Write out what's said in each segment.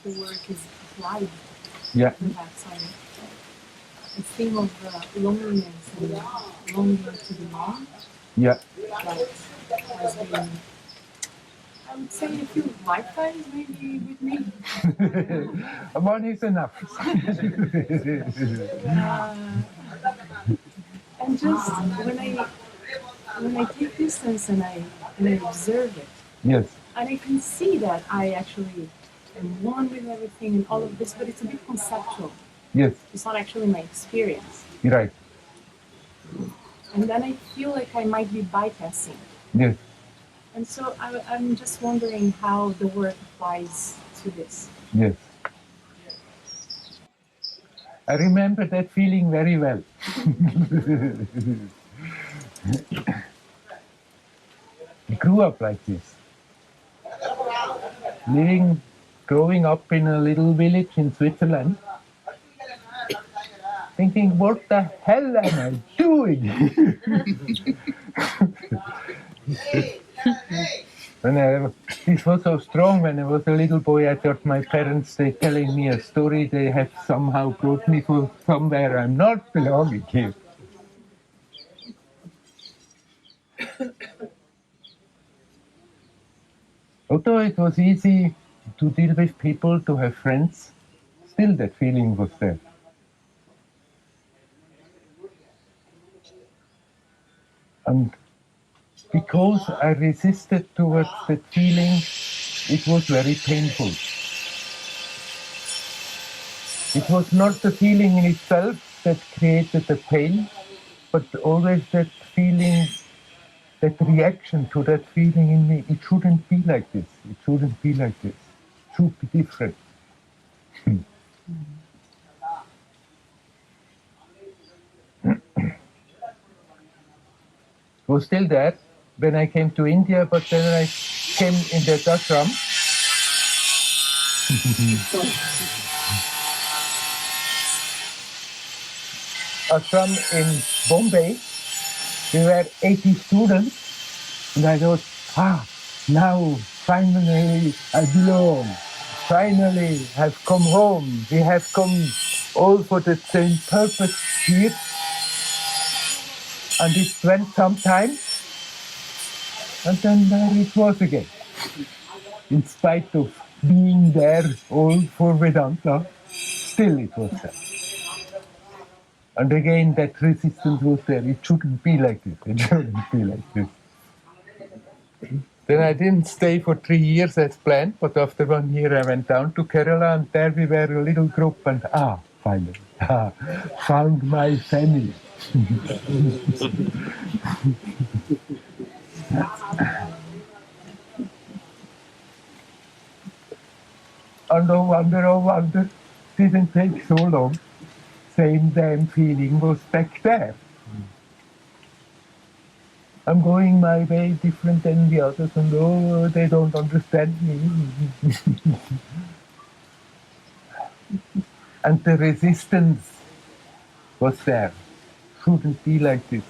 the work is applied. Yeah. Perhaps I think of loneliness and longing to belong. Yeah. That has been, I would say, a few lifetimes maybe with me. One is enough. And just when I take distance and I observe it, Yes. and I can see that I actually am one with everything and all of this, but it's a bit conceptual. Yes. It's not actually my experience. You're right. And then I feel like I might be bypassing. Yes. And so I'm just wondering how the work applies to this. Yes. I remember that feeling very well. I grew up like this. Growing up in a little village in Switzerland, thinking, what the hell am I doing? This was so strong when I was a little boy. I thought my parents, they telling me a story, they have somehow brought me to somewhere I'm not belonging here. Although it was easy to deal with people, to have friends, still that feeling was there. And because I resisted towards that feeling, it was very painful. It was not the feeling in itself that created the pain, but always that feeling, that reaction to that feeling in me. It shouldn't be like this. It shouldn't be like this. It should be different. It was still there when I came to India, but then I came in that ashram. Ashram in Bombay. We were 80 students, and I thought, now finally I belong. Finally I've come home. We have come all for the same purpose here. And it went some time, and then there it was again. In spite of being there all for Vedanta, still it was there. And again that resistance was there. It shouldn't be like this. It shouldn't be like this. Then I didn't stay for 3 years as planned, but after 1 year I went down to Kerala, and there we were a little group, and finally, found my family. And oh wonder, didn't take so long. Same damn feeling was back there. I'm going my way different than the others, and they don't understand me. And the resistance was there. Shouldn't be like this.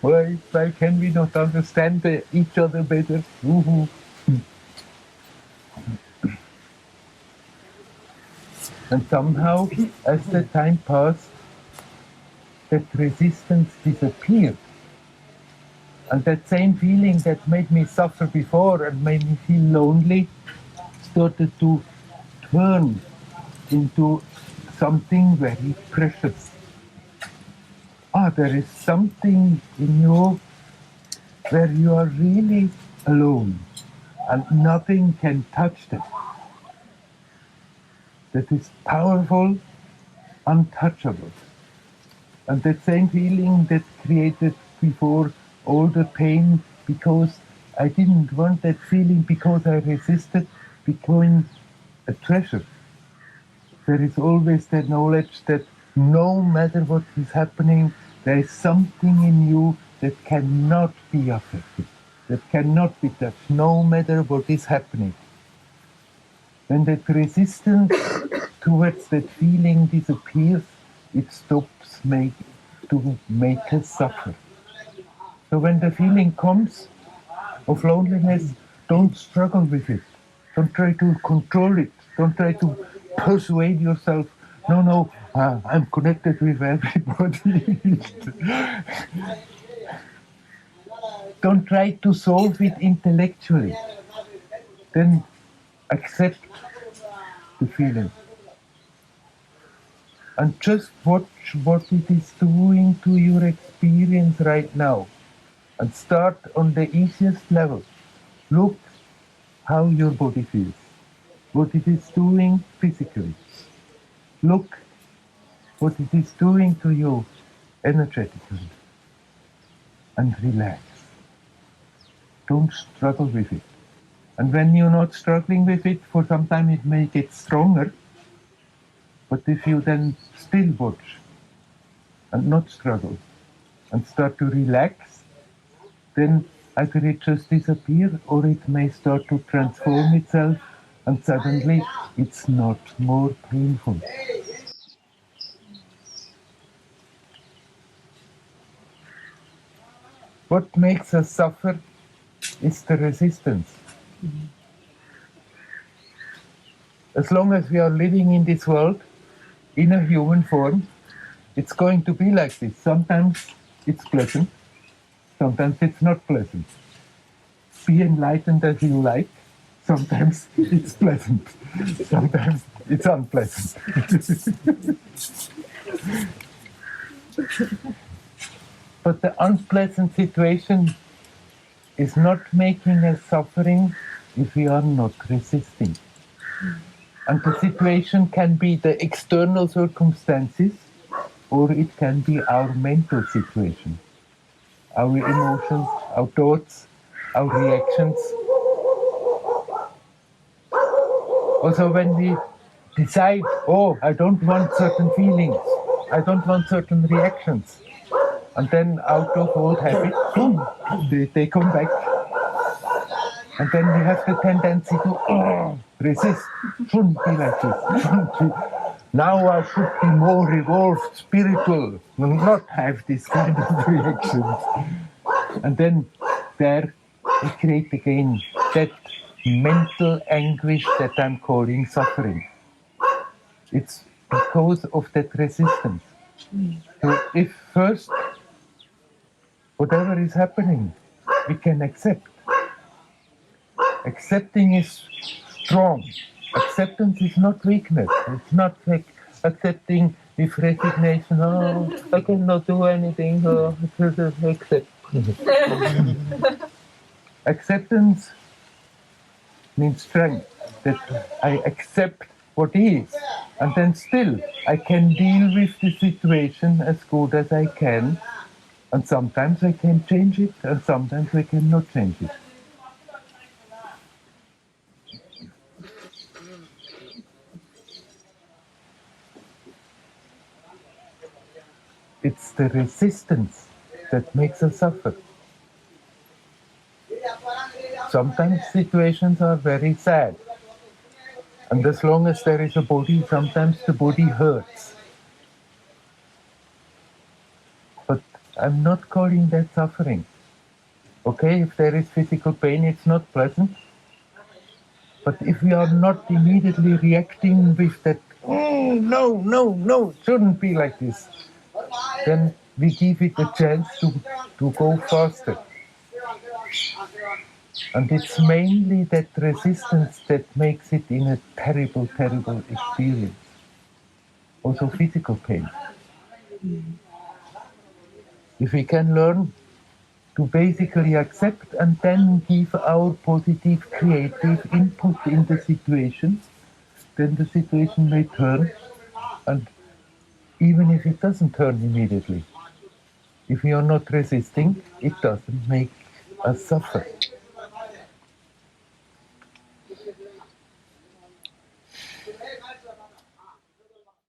Why can we not understand each other better? And somehow, as the time passed, that resistance disappeared. And that same feeling that made me suffer before and made me feel lonely started to turn into something very precious. There is something in you where you are really alone and nothing can touch that. That is powerful, untouchable. And that same feeling that created before all the pain, because I didn't want that feeling, because I resisted, becoming a treasure. There is always that knowledge that no matter what is happening, there is something in you that cannot be affected, that cannot be touched, no matter what is happening. When that resistance towards that feeling disappears, it stops to make us suffer. So when the feeling comes of loneliness, don't struggle with it. Don't try to control it. Don't try to persuade yourself, no, I'm connected with everybody. Don't try to solve it intellectually. Then accept the feeling. And just watch what it is doing to your experience right now. And start on the easiest level. Look how your body feels, what it is doing physically. Look what it is doing to you energetically. And relax. Don't struggle with it. And when you're not struggling with it, for some time it may get stronger. But if you then still watch and not struggle and start to relax, then either it just disappears or it may start to transform itself and suddenly it's not more painful. What makes us suffer is the resistance. As long as we are living in this world, in a human form, it's going to be like this. Sometimes it's pleasant, sometimes it's not pleasant. Be enlightened as you like. Sometimes it's pleasant, sometimes it's unpleasant. But the unpleasant situation is not making us suffering if we are not resisting. And the situation can be the external circumstances, or it can be our mental situation, our emotions, our thoughts, our reactions. Also, when we decide, oh, I don't want certain feelings, I don't want certain reactions, and then out of old habit, boom, they come back. And then we have the tendency to resist. Shouldn't be like this. Shouldn't be. Now I should be more evolved, spiritual, and not have this kind of reactions. And then there we create again that mental anguish that I'm calling suffering. It's because of that resistance. So if first, whatever is happening, we can accept. Accepting is strong. Acceptance is not weakness. It's not like accepting with resignation. Oh, I cannot do anything. Oh, just accept. Acceptance means strength. That I accept what is, and then still I can deal with the situation as good as I can. And sometimes I can change it, and sometimes I cannot change it. It's the resistance that makes us suffer. Sometimes situations are very sad. And as long as there is a body, sometimes the body hurts. But I'm not calling that suffering. Okay, if there is physical pain, it's not pleasant. But if we are not immediately reacting with that, no, it shouldn't be like this, then we give it a chance to go faster. And it's mainly that resistance that makes it in a terrible, terrible experience. Also physical pain. If we can learn to basically accept and then give our positive, creative input in the situation, then the situation may turn. And even if it doesn't turn immediately, if we are not resisting, it doesn't make us suffer.